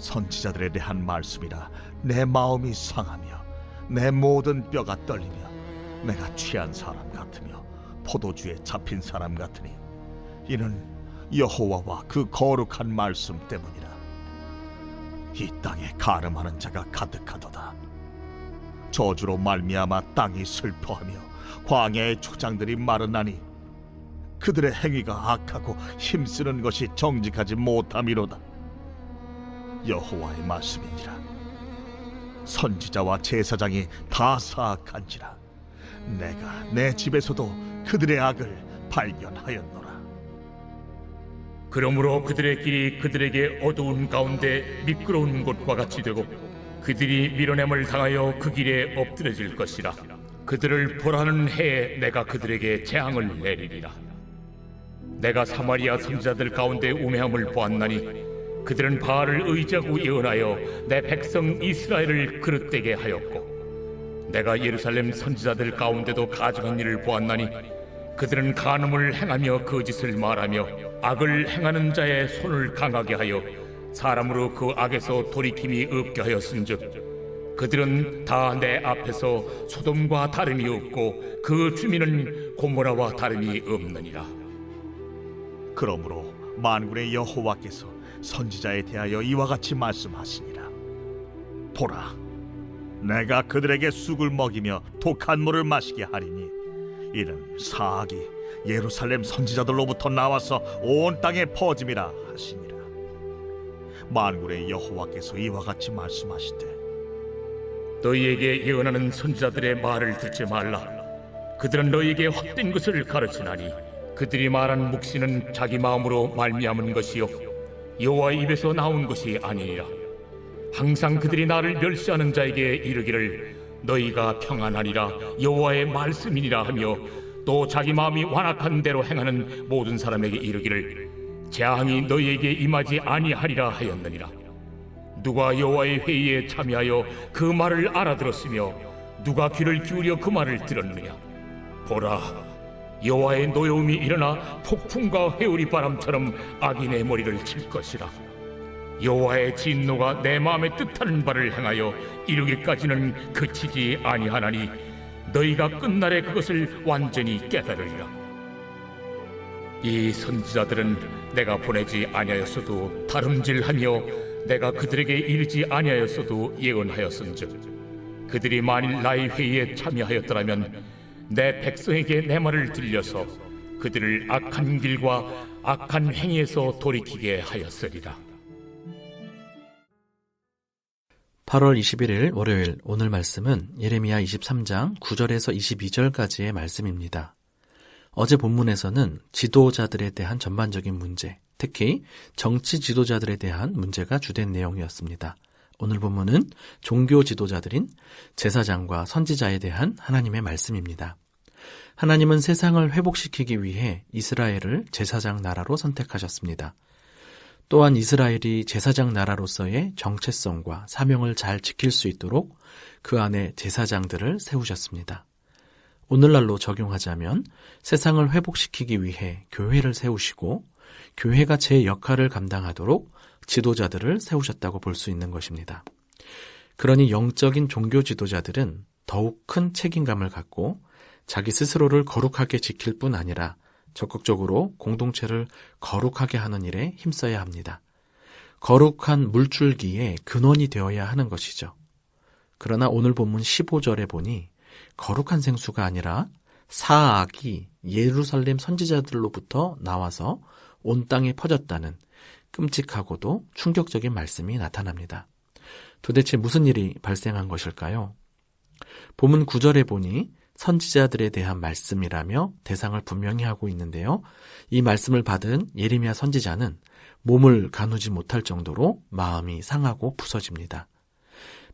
선지자들에 대한 말씀이라 내 마음이 상하며 내 모든 뼈가 떨리며 내가 취한 사람 같으며 포도주에 잡힌 사람 같으니 이는 여호와와 그 거룩한 말씀 때문이라. 이 땅에 가늠하는 자가 가득하도다. 저주로 말미암아 땅이 슬퍼하며 광야의 초장들이 마르나니 그들의 행위가 악하고 힘쓰는 것이 정직하지 못함이로다. 여호와의 말씀이니라. 선지자와 제사장이 다 사악한지라 내가 내 집에서도 그들의 악을 발견하였노라. 그러므로 그들의 길이 그들에게 어두운 가운데 미끄러운 곳과 같이 되고 그들이 밀어냄을 당하여 그 길에 엎드려질 것이라. 그들을 벌하는 해에 내가 그들에게 재앙을 내리리라. 내가 사마리아 선지자들 가운데 우매함을 보았나니 그들은 바알을 의지하고 예언하여 내 백성 이스라엘을 그릇되게 하였고 내가 예루살렘 선지자들 가운데도 가증한 일을 보았나니 그들은 간음을 행하며 거짓을 말하며 악을 행하는 자의 손을 강하게 하여 사람으로 그 악에서 돌이킴이 없게 하였은즉 그들은 다 내 앞에서 소돔과 다름이 없고 그 주민은 고모라와 다름이 없느니라. 그러므로 만군의 여호와께서 선지자에 대하여 이와 같이 말씀하시니라. 보라, 내가 그들에게 쑥을 먹이며 독한 물을 마시게 하리니 이는 사악이 예루살렘 선지자들로부터 나와서 온 땅에 퍼짐이라 하시니라. 만군의 여호와께서 이와 같이 말씀하시되 너희에게 예언하는 선지자들의 말을 듣지 말라. 그들은 너희에게 헛된 것을 가르치나니 그들이 말한 묵시는 자기 마음으로 말미암은 것이요 여호와의 입에서 나온 것이 아니니라. 항상 그들이 나를 멸시하는 자에게 이르기를 너희가 평안하리라 여호와의 말씀이니라 하며 또 자기 마음이 완악한 대로 행하는 모든 사람에게 이르기를 재앙이 너희에게 임하지 아니하리라 하였느니라. 누가 여호와의 회의에 참여하여 그 말을 알아들었으며 누가 귀를 기울여 그 말을 들었느냐. 보라, 여호와의 노여움이 일어나 폭풍과 회오리 바람처럼 악인의 머리를 칠 것이라. 여호와의 진노가 내 마음에 뜻하는 바를 행하여 이루기까지는 그치지 아니하나니 너희가 끝날에 그것을 완전히 깨달으리라. 이 선지자들은 내가 보내지 아니하였어도 다름질하며 내가 그들에게 이르지 아니하였어도 예언하였은즉 그들이 만일 나의 회의에 참여하였더라면 내 백성에게 내 말을 들려서 그들을 악한 길과 악한 행위에서 돌이키게 하였으리라. 8월 21일 월요일 오늘 말씀은 예레미야 23장 9절에서 22절까지의 말씀입니다. 어제 본문에서는 지도자들에 대한 전반적인 문제, 특히 정치 지도자들에 대한 문제가 주된 내용이었습니다. 오늘 본문은 종교 지도자들인 제사장과 선지자에 대한 하나님의 말씀입니다. 하나님은 세상을 회복시키기 위해 이스라엘을 제사장 나라로 선택하셨습니다. 또한 이스라엘이 제사장 나라로서의 정체성과 사명을 잘 지킬 수 있도록 그 안에 제사장들을 세우셨습니다. 오늘날로 적용하자면 세상을 회복시키기 위해 교회를 세우시고 교회가 제 역할을 감당하도록 지도자들을 세우셨다고 볼 수 있는 것입니다. 그러니 영적인 종교 지도자들은 더욱 큰 책임감을 갖고 자기 스스로를 거룩하게 지킬 뿐 아니라 적극적으로 공동체를 거룩하게 하는 일에 힘써야 합니다. 거룩한 물줄기의 근원이 되어야 하는 것이죠. 그러나 오늘 본문 15절에 보니 거룩한 생수가 아니라 사악이 예루살렘 선지자들로부터 나와서 온 땅에 퍼졌다는 끔찍하고도 충격적인 말씀이 나타납니다. 도대체 무슨 일이 발생한 것일까요? 본문 9절에 보니 선지자들에 대한 말씀이라며 대상을 분명히 하고 있는데요. 이 말씀을 받은 예레미야 선지자는 몸을 가누지 못할 정도로 마음이 상하고 부서집니다.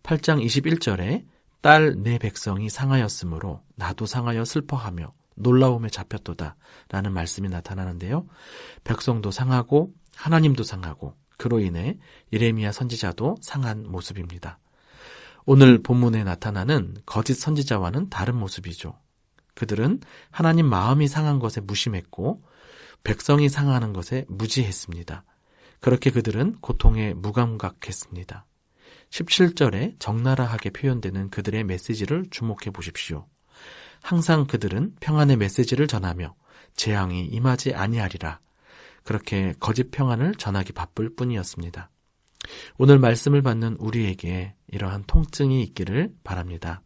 8장 21절에 딸 내 백성이 상하였으므로 나도 상하여 슬퍼하며 놀라움에 잡혔도다 라는 말씀이 나타나는데요. 백성도 상하고 하나님도 상하고 그로 인해 예레미야 선지자도 상한 모습입니다. 오늘 본문에 나타나는 거짓 선지자와는 다른 모습이죠. 그들은 하나님 마음이 상한 것에 무심했고 백성이 상하는 것에 무지했습니다. 그렇게 그들은 고통에 무감각했습니다. 17절에 적나라하게 표현되는 그들의 메시지를 주목해 보십시오. 항상 그들은 평안의 메시지를 전하며 재앙이 임하지 아니하리라. 그렇게 거짓 평안을 전하기 바쁠 뿐이었습니다. 오늘 말씀을 받는 우리에게 이러한 통증이 있기를 바랍니다.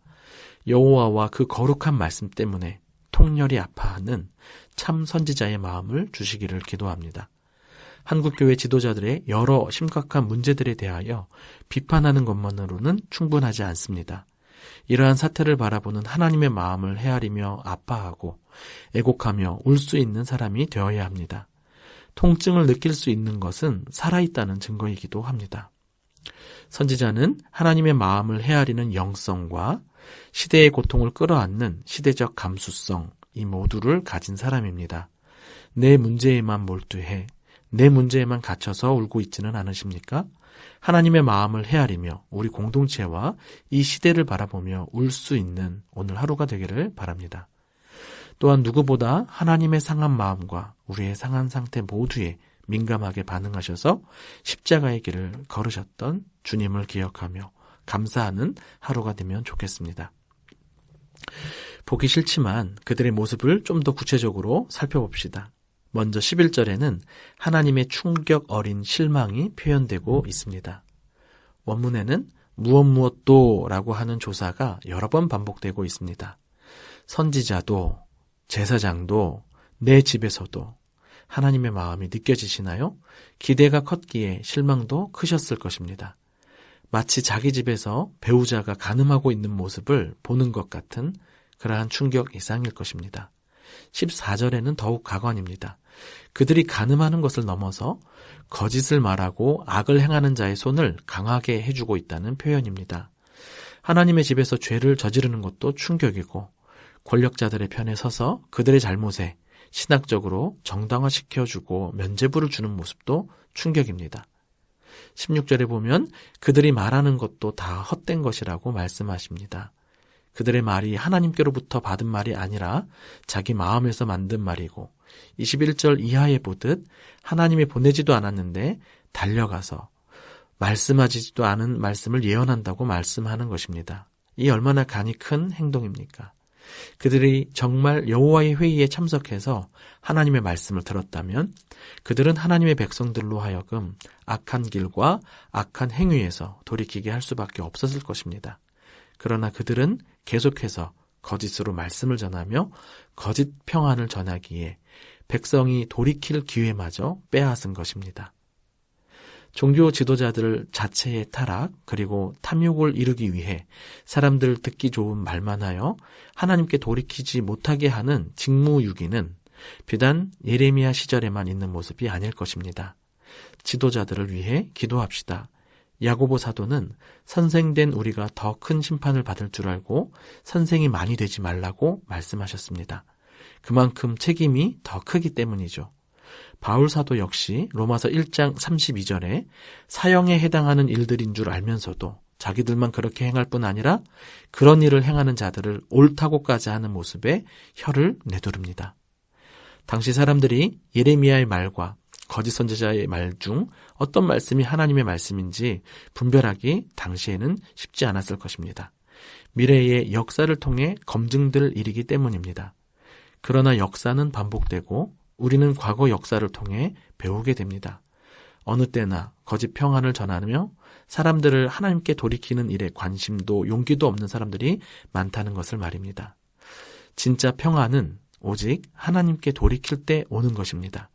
여호와와 그 거룩한 말씀 때문에 통렬히 아파하는 참 선지자의 마음을 주시기를 기도합니다. 한국교회 지도자들의 여러 심각한 문제들에 대하여 비판하는 것만으로는 충분하지 않습니다. 이러한 사태를 바라보는 하나님의 마음을 헤아리며 아파하고 애곡하며 울 수 있는 사람이 되어야 합니다. 통증을 느낄 수 있는 것은 살아있다는 증거이기도 합니다. 선지자는 하나님의 마음을 헤아리는 영성과 시대의 고통을 끌어안는 시대적 감수성, 이 모두를 가진 사람입니다. 내 문제에만 몰두해 내 문제에만 갇혀서 울고 있지는 않으십니까? 하나님의 마음을 헤아리며 우리 공동체와 이 시대를 바라보며 울 수 있는 오늘 하루가 되기를 바랍니다. 또한 누구보다 하나님의 상한 마음과 우리의 상한 상태 모두에 민감하게 반응하셔서 십자가의 길을 걸으셨던 주님을 기억하며 감사하는 하루가 되면 좋겠습니다. 보기 싫지만 그들의 모습을 좀 더 구체적으로 살펴봅시다. 먼저 11절에는 하나님의 충격 어린 실망이 표현되고 있습니다. 원문에는 무엇도 라고 하는 조사가 여러 번 반복되고 있습니다. 선지자도, 제사장도, 내 집에서도 하나님의 마음이 느껴지시나요? 기대가 컸기에 실망도 크셨을 것입니다. 마치 자기 집에서 배우자가 간음하고 있는 모습을 보는 것 같은 그러한 충격 이상일 것입니다. 14절에는 더욱 가관입니다. 그들이 간음하는 것을 넘어서 거짓을 말하고 악을 행하는 자의 손을 강하게 해주고 있다는 표현입니다. 하나님의 집에서 죄를 저지르는 것도 충격이고 권력자들의 편에 서서 그들의 잘못에 신학적으로 정당화시켜주고 면죄부를 주는 모습도 충격입니다. 16절에 보면 그들이 말하는 것도 다 헛된 것이라고 말씀하십니다. 그들의 말이 하나님께로부터 받은 말이 아니라 자기 마음에서 만든 말이고 21절 이하에 보듯 하나님이 보내지도 않았는데 달려가서 말씀하지도 않은 말씀을 예언한다고 말씀하는 것입니다. 이 얼마나 간이 큰 행동입니까? 그들이 정말 여호와의 회의에 참석해서 하나님의 말씀을 들었다면 그들은 하나님의 백성들로 하여금 악한 길과 악한 행위에서 돌이키게 할 수밖에 없었을 것입니다. 그러나 그들은 계속해서 거짓으로 말씀을 전하며 거짓 평안을 전하기에 백성이 돌이킬 기회마저 빼앗은 것입니다. 종교 지도자들 자체의 타락 그리고 탐욕을 이루기 위해 사람들 듣기 좋은 말만 하여 하나님께 돌이키지 못하게 하는 직무유기는 비단 예레미야 시절에만 있는 모습이 아닐 것입니다. 지도자들을 위해 기도합시다. 야고보 사도는 선생된 우리가 더 큰 심판을 받을 줄 알고 선생이 많이 되지 말라고 말씀하셨습니다. 그만큼 책임이 더 크기 때문이죠. 바울 사도 역시 로마서 1장 32절에 사형에 해당하는 일들인 줄 알면서도 자기들만 그렇게 행할 뿐 아니라 그런 일을 행하는 자들을 옳다고까지 하는 모습에 혀를 내두릅니다. 당시 사람들이 예레미야의 말과 거짓 선지자의 말 중 어떤 말씀이 하나님의 말씀인지 분별하기 당시에는 쉽지 않았을 것입니다. 미래의 역사를 통해 검증될 일이기 때문입니다. 그러나 역사는 반복되고 우리는 과거 역사를 통해 배우게 됩니다. 어느 때나 거짓 평안을 전하며 사람들을 하나님께 돌이키는 일에 관심도 용기도 없는 사람들이 많다는 것을 말입니다. 진짜 평안은 오직 하나님께 돌이킬 때 오는 것입니다.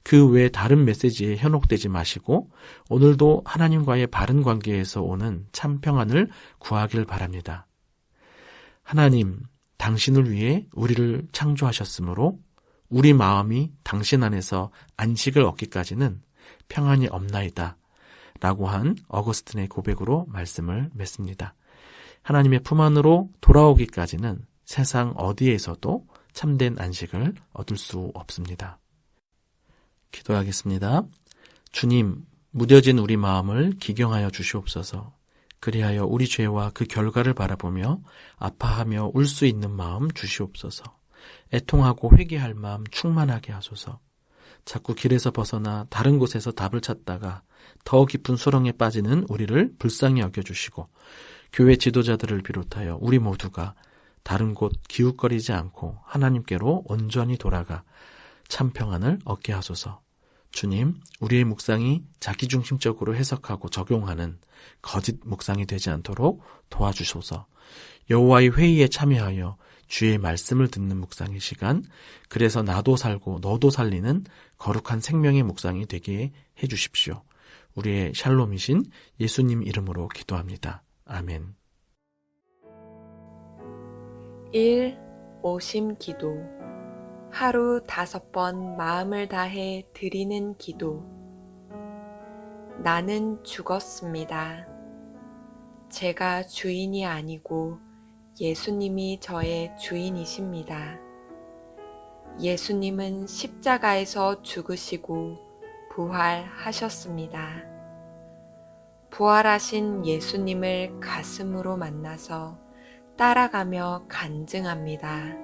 그 외 다른 메시지에 현혹되지 마시고 오늘도 하나님과의 바른 관계에서 오는 참 평안을 구하길 바랍니다. 하나님, 당신을 위해 우리를 창조하셨으므로 우리 마음이 당신 안에서 안식을 얻기까지는 평안이 없나이다 라고 한 어거스틴의 고백으로 말씀을 맺습니다. 하나님의 품 안으로 돌아오기까지는 세상 어디에서도 참된 안식을 얻을 수 없습니다. 기도하겠습니다. 주님, 무뎌진 우리 마음을 기경하여 주시옵소서. 그리하여 우리 죄와 그 결과를 바라보며 아파하며 울 수 있는 마음 주시옵소서. 애통하고 회개할 마음 충만하게 하소서. 자꾸 길에서 벗어나 다른 곳에서 답을 찾다가 더 깊은 수렁에 빠지는 우리를 불쌍히 여겨주시고 교회 지도자들을 비롯하여 우리 모두가 다른 곳 기웃거리지 않고 하나님께로 온전히 돌아가 참 평안을 얻게 하소서. 주님, 우리의 묵상이 자기중심적으로 해석하고 적용하는 거짓 묵상이 되지 않도록 도와주소서. 여호와의 회의에 참여하여 주의 말씀을 듣는 묵상의 시간, 그래서 나도 살고 너도 살리는 거룩한 생명의 묵상이 되게 해주십시오. 우리의 샬롬이신 예수님 이름으로 기도합니다. 아멘. 1. 오심 기도. 하루 5번 마음을 다해 드리는 기도. 나는 죽었습니다. 제가 주인이 아니고 예수님이 저의 주인이십니다. 예수님은 십자가에서 죽으시고 부활하셨습니다. 부활하신 예수님을 가슴으로 만나서 따라가며 간증합니다.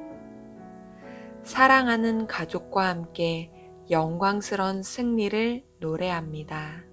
사랑하는 가족과 함께 영광스러운 승리를 노래합니다.